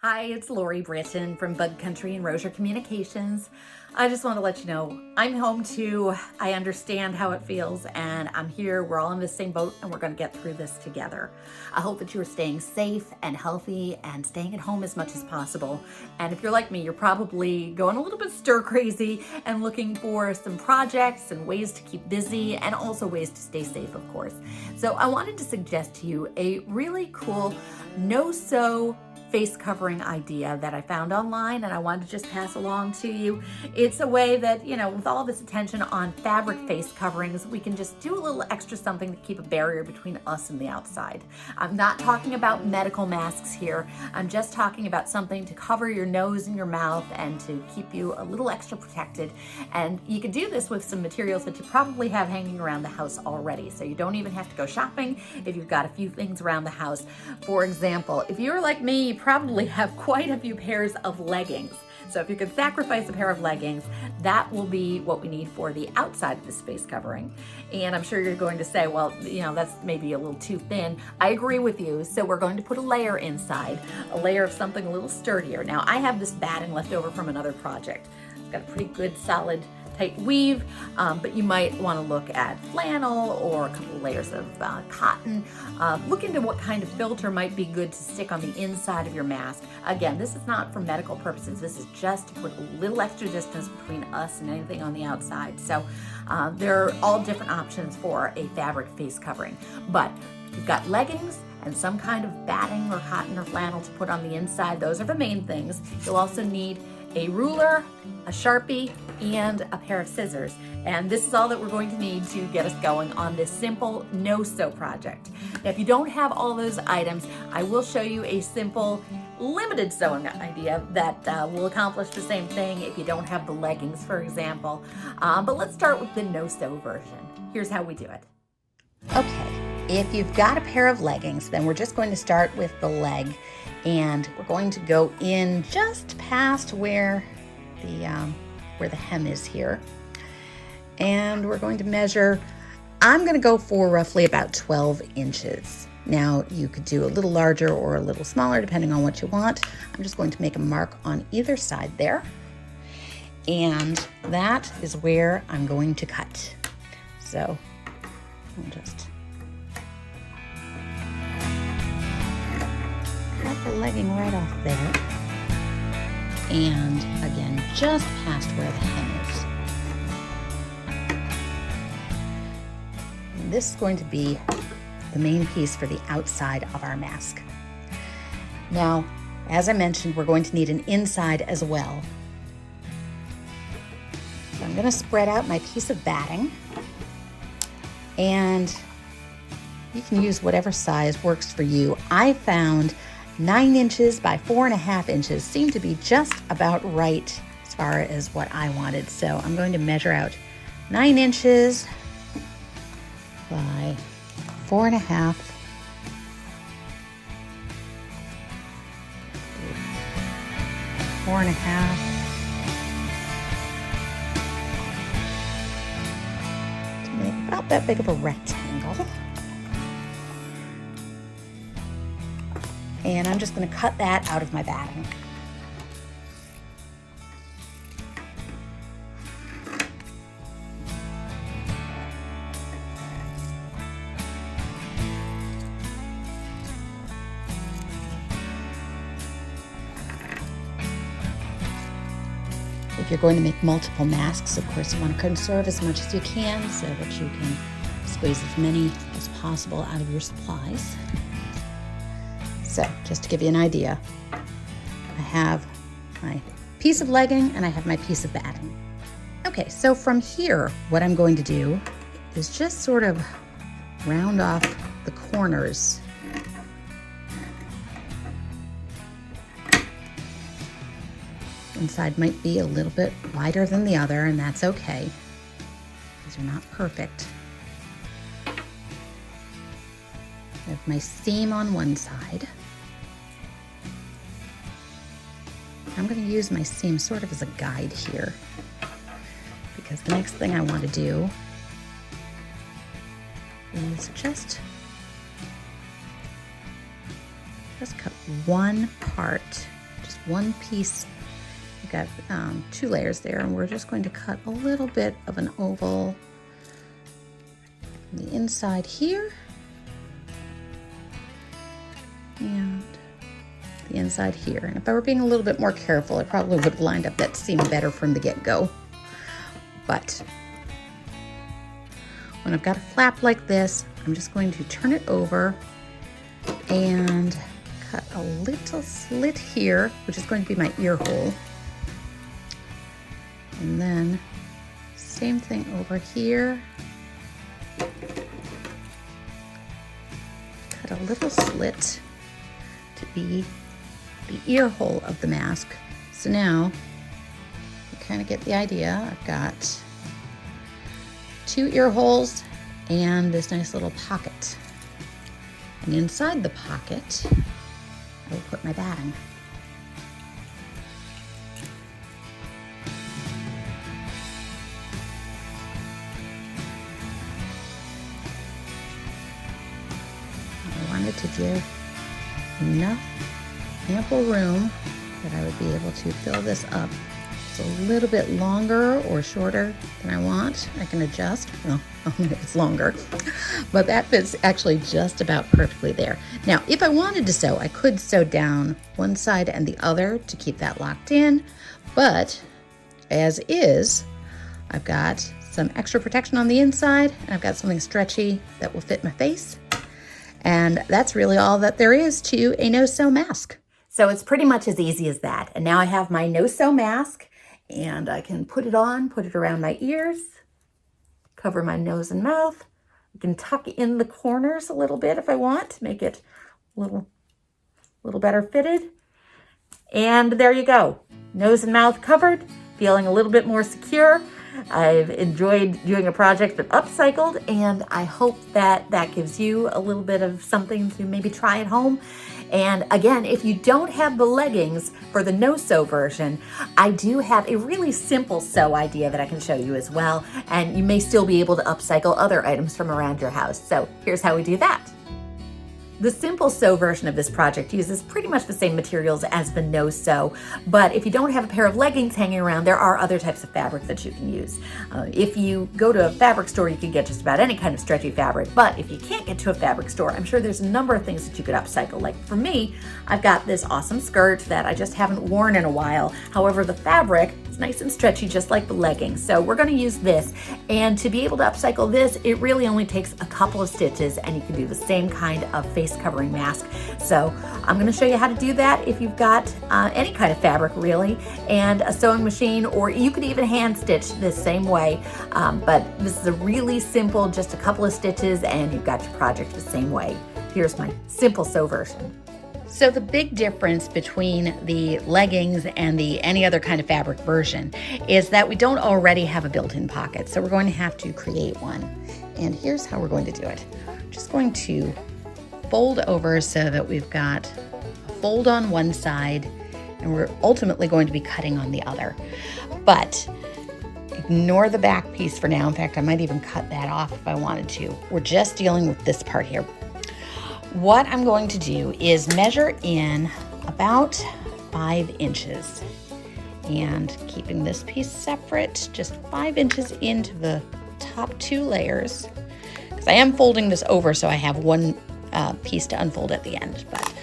Hi, it's Laurie Britton from Bug Country and Rozier Communications. I just want to let you know I'm home too. I understand how it feels and I'm here. We're all in the same boat and we're going to get through this together. I hope that you are staying safe and healthy and staying at home as much as possible. And if you're like me, you're probably going a little bit stir crazy and looking for some projects and ways to keep busy and also ways to stay safe, of course. So I wanted to suggest to you a really cool no-sew face covering idea that I found online and I wanted to just pass along to you. It's a way that, with all this attention on fabric face coverings, we can just do a little extra something to keep a barrier between us and the outside. I'm not talking about medical masks here. I'm just talking about something to cover your nose and your mouth and to keep you a little extra protected. And you can do this with some materials that you probably have hanging around the house already. So you don't even have to go shopping if you've got a few things around the house. For example, if you're like me, you probably have quite a few pairs of leggings. So if you could sacrifice a pair of leggings, that will be what we need for the outside of this face covering. And I'm sure you're going to say, well, that's maybe a little too thin. I agree with you. So we're going to put a layer inside, a layer of something a little sturdier. Now I have this batting left over from another project. It's got a pretty good solid tight weave, but you might want to look at flannel or a couple of layers of cotton. Look into what kind of filter might be good to stick on the inside of your mask. Again, this is not for medical purposes. This is just to put a little extra distance between us and anything on the outside. So there are all different options for a fabric face covering. But you've got leggings and some kind of batting or cotton or flannel to put on the inside. Those are the main things. You'll also need a ruler, a Sharpie, and a pair of scissors. And this is all that we're going to need to get us going on this simple no-sew project. Now, if you don't have all those items, I will show you a simple limited sewing idea that will accomplish the same thing if you don't have the leggings, for example. But let's start with the no-sew version. Here's how we do it. Okay, if you've got a pair of leggings, then we're just going to start with the leg. And we're going to go in just past where the hem is here. And we're going to measure, I'm going to go for roughly about 12 inches. Now you could do a little larger or a little smaller depending on what you want. I'm just going to make a mark on either side there. And that is where I'm going to cut. So I'll just cut the legging right off there, and again just past where the hem is. And this is going to be the main piece for the outside of our mask. Now, as I mentioned, we're going to need an inside as well. So I'm going to spread out my piece of batting, and you can use whatever size works for you. I found 9 inches by 4.5 inches seemed to be just about right as far as what I wanted. So I'm going to measure out 9 inches by 4.5. 4.5. To make about that big of a rectangle. And I'm just going to cut that out of my batting. If you're going to make multiple masks, of course, you want to conserve as much as you can so that you can squeeze as many as possible out of your supplies. So, just to give you an idea, I have my piece of legging and I have my piece of batting. Okay, so from here, what I'm going to do is just sort of round off the corners. One side might be a little bit wider than the other, and that's okay. These are not perfect. I have my seam on one side. I'm going to use my seam sort of as a guide here, because the next thing I want to do is just cut one part just one piece. We've got 2 layers there, and we're just going to cut a little bit of an oval on the inside here, and the inside here. And if I were being a little bit more careful, I probably would have lined up that seam better from the get-go. But when I've got a flap like this, I'm just going to turn it over and cut a little slit here, which is going to be my ear hole. And then same thing over here. Cut a little slit to be the ear hole of the mask. So now you kind of get the idea. I've got 2 ear holes and this nice little pocket. And inside the pocket, I will put my batting. I wanted to give enough ample room that I would be able to fill this up. It's a little bit longer or shorter than I want. I can adjust. Well, it's longer, but that fits actually just about perfectly there. Now, if I wanted to sew, I could sew down one side and the other to keep that locked in, but as is, I've got some extra protection on the inside, and I've got something stretchy that will fit my face. And that's really all that there is to a no-sew mask. So it's pretty much as easy as that. And now I have my no-sew mask, and I can put it on, put it around my ears, cover my nose and mouth. I can tuck in the corners a little bit if I want to make it a little better fitted. And there you go. Nose and mouth covered, feeling a little bit more secure. I've enjoyed doing a project that upcycled, and I hope that that gives you a little bit of something to maybe try at home. And again, if you don't have the leggings for the no-sew version, I do have a really simple sew idea that I can show you as well. And you may still be able to upcycle other items from around your house. So here's how we do that. The simple sew version of this project uses pretty much the same materials as the no sew, but if you don't have a pair of leggings hanging around, there are other types of fabric that you can use. If you go to a fabric store, you can get just about any kind of stretchy fabric, but if you can't get to a fabric store, I'm sure there's a number of things that you could upcycle. Like for me, I've got this awesome skirt that I just haven't worn in a while. However, the fabric is nice and stretchy, just like the leggings. So we're gonna use this, and to be able to upcycle this, it really only takes a couple of stitches, and you can do the same kind of face covering mask. So I'm going to show you how to do that if you've got any kind of fabric really, and a sewing machine, or you could even hand stitch this same way. But this is a really simple, just a couple of stitches, and you've got your project the same way. Here's my simple sew version. So the big difference between the leggings and the any other kind of fabric version is that we don't already have a built-in pocket. So we're going to have to create one. And here's how we're going to do it. I'm just going to fold over so that we've got a fold on one side, and we're ultimately going to be cutting on the other. But ignore the back piece for now. In fact, I might even cut that off if I wanted to. We're just dealing with this part here. What I'm going to do is measure in about 5 inches, and keeping this piece separate, just 5 inches into the top 2 layers, because I am folding this over so I have one piece to unfold at the end. But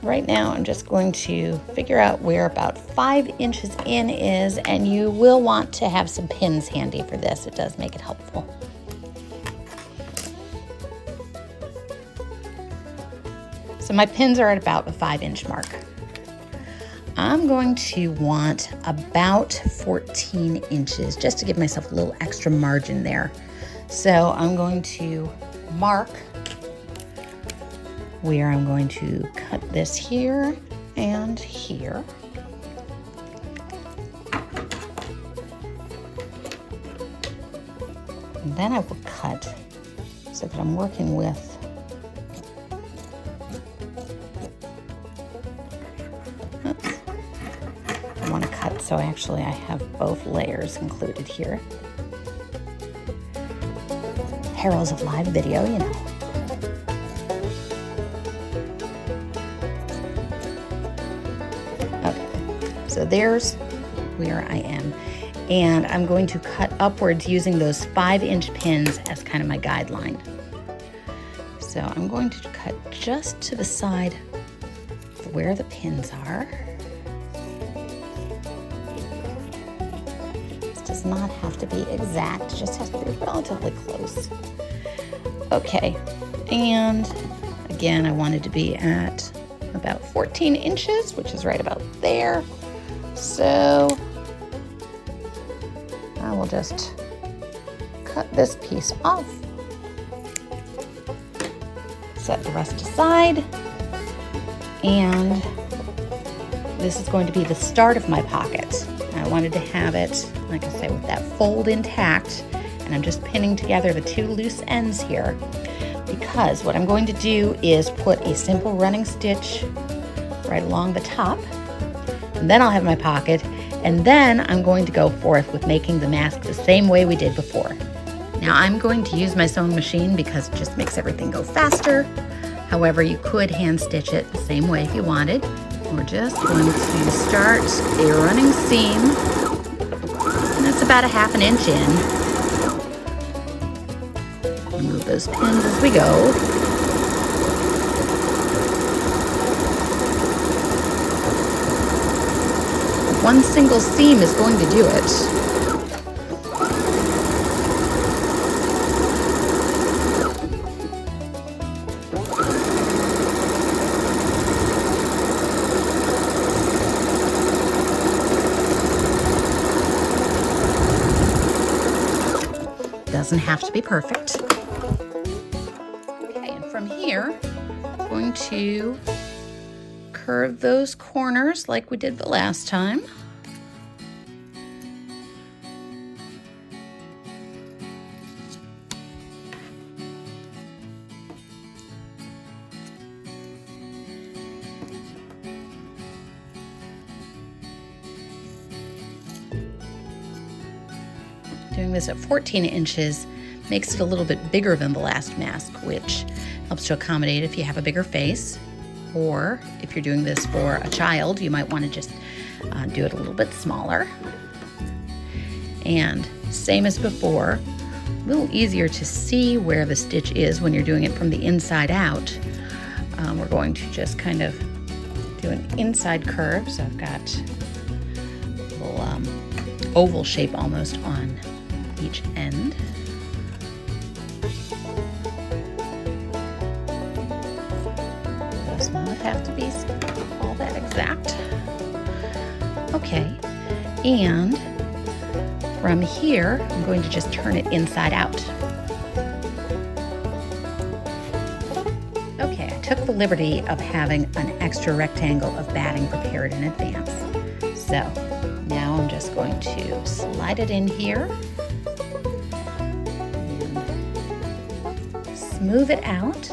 right now I'm just going to figure out where about 5 inches in is, and you will want to have some pins handy for this. It does make it helpful. So my pins are at about the 5-inch mark. I'm going to want about 14 inches just to give myself a little extra margin there. So I'm going to mark where I'm going to cut this here and here. And then I will cut so that I'm working with I want to cut so actually I have both layers included here. Perils of live video, you know. Okay, so there's where I am. And I'm going to cut upwards using those 5-inch pins as kind of my guideline. So I'm going to cut just to the side of where the pins are. This does not have to be exact, it just has to be relatively close. Okay, and again, I wanted to be at about 14 inches, which is right about there. So I will just cut this piece off, set the rest aside, and this is going to be the start of my pocket. I wanted to have it, like I say, with that fold intact, and I'm just pinning together the 2 loose ends here, because what I'm going to do is put a simple running stitch right along the top, and then I'll have my pocket, and then I'm going to go forth with making the mask the same way we did before. Now I'm going to use my sewing machine because it just makes everything go faster. However, you could hand stitch it the same way if you wanted. We're just going to start a running seam, and that's about a 1/2 inch in. Remove those pins as we go. One single seam is going to do it. Doesn't have to be perfect. Okay, and from here, I'm going to curve those corners like we did the last time. Doing this at 14 inches makes it a little bit bigger than the last mask, which helps to accommodate if you have a bigger face, or if you're doing this for a child, you might want to just do it a little bit smaller. And same as before, a little easier to see where the stitch is when you're doing it from the inside out. We're going to just kind of do an inside curve, so I've got a little oval shape almost on each end. Does not have to be all that exact. Okay, and from here, I'm going to just turn it inside out. Okay, I took the liberty of having an extra rectangle of batting prepared in advance. So now I'm just going to slide it in here. Smooth it out.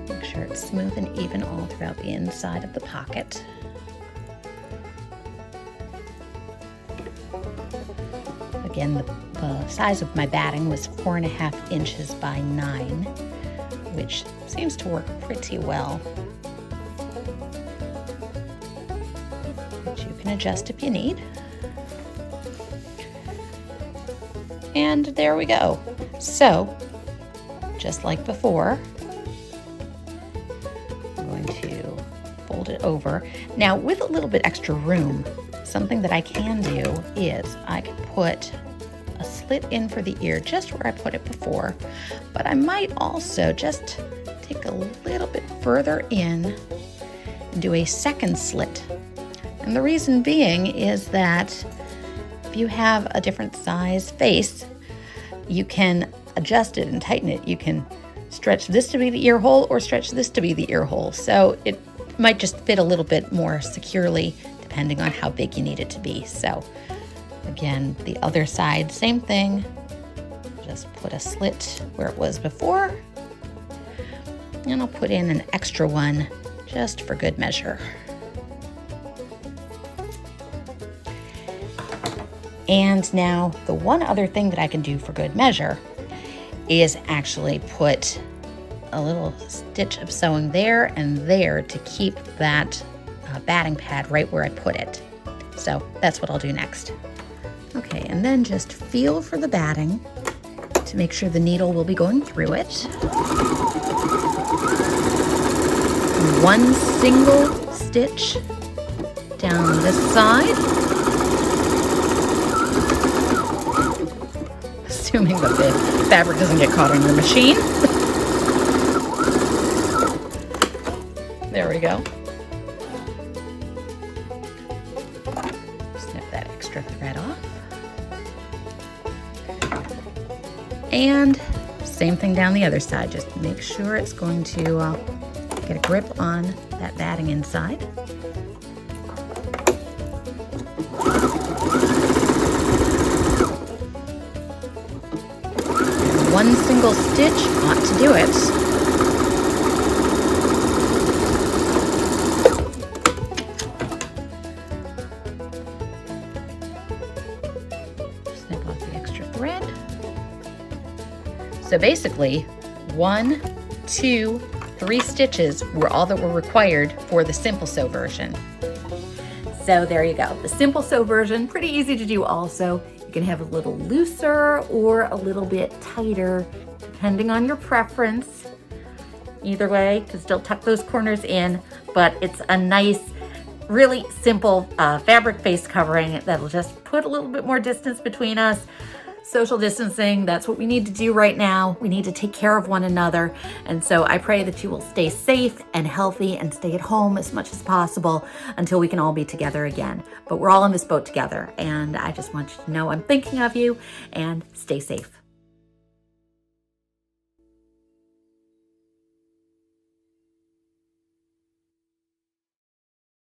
Make sure it's smooth and even all throughout the inside of the pocket. Again, the size of my batting was 4.5 inches by 9, which seems to work pretty well. Adjust if you need. And there we go. So, just like before, I'm going to fold it over. Now, with a little bit extra room, something that I can do is I can put a slit in for the ear just where I put it before, but I might also just take a little bit further in and do a second slit. And the reason being is that if you have a different size face, you can adjust it and tighten it. You can stretch this to be the ear hole or stretch this to be the ear hole. So it might just fit a little bit more securely depending on how big you need it to be. So again, the other side, same thing. Just put a slit where it was before. And I'll put in an extra one just for good measure. And now the one other thing that I can do for good measure is actually put a little stitch of sewing there and there to keep that batting pad right where I put it. So that's what I'll do next. Okay, and then just feel for the batting to make sure the needle will be going through it. One single stitch down this side. Assuming that the fabric doesn't get caught on your machine. There we go. Snip that extra thread off. And same thing down the other side. Just make sure it's going to get a grip on that batting inside. One single stitch ought to do it. Snip off the extra thread. So basically, 1, 2, 3 stitches were all that were required for the Simple Sew version. So there you go. The Simple Sew version, pretty easy to do also. You can have a little looser or a little bit tighter, depending on your preference. Either way, you can still tuck those corners in, but it's a nice, really simple fabric face covering that'll just put a little bit more distance between us. Social distancing, that's what we need to do right now. We need to take care of one another. And so I pray that you will stay safe and healthy and stay at home as much as possible until we can all be together again. But we're all in this boat together. And I just want you to know I'm thinking of you, and stay safe.